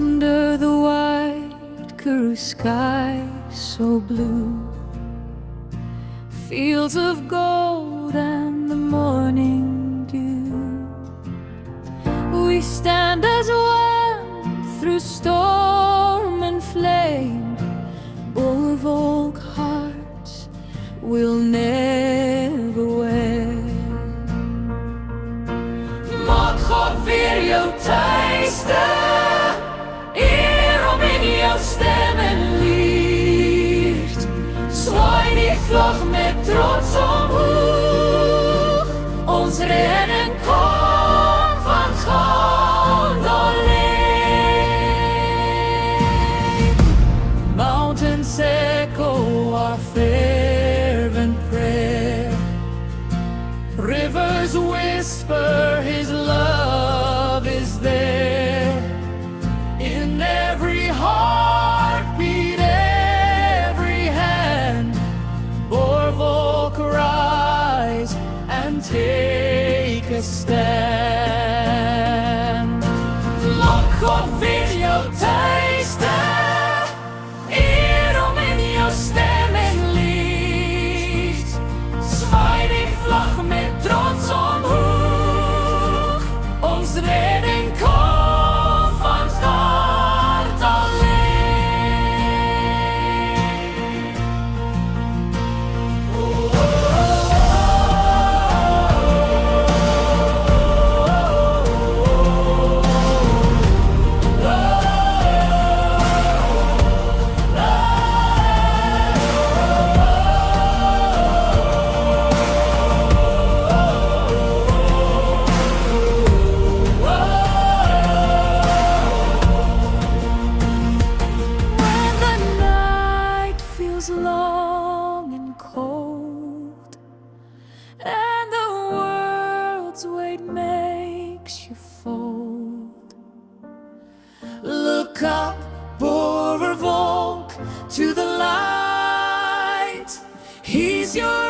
under the white Karoo sky so blue, fields of gold and the morning dew. We stand as one through storm and flame, Borvolk hearts will never wear. Maak God weer jou tuiste, eer om in jou stem en lied. Zwaai die vlag met trots omhoog, ons redding kom van God alleen. Mountains echo our fervent prayer, rivers whisper His love is there. In every heartbeat, every hand, Borvolk rise and take a stand. Laat God weer jou tuiste, eer om in jou stem en lied. Zwaai die vlag met trots omhoog, ons redding kom van God alleen. When the night feels long and cold, and the world's weight makes you fold, look up, Borvolk, to the light. He's your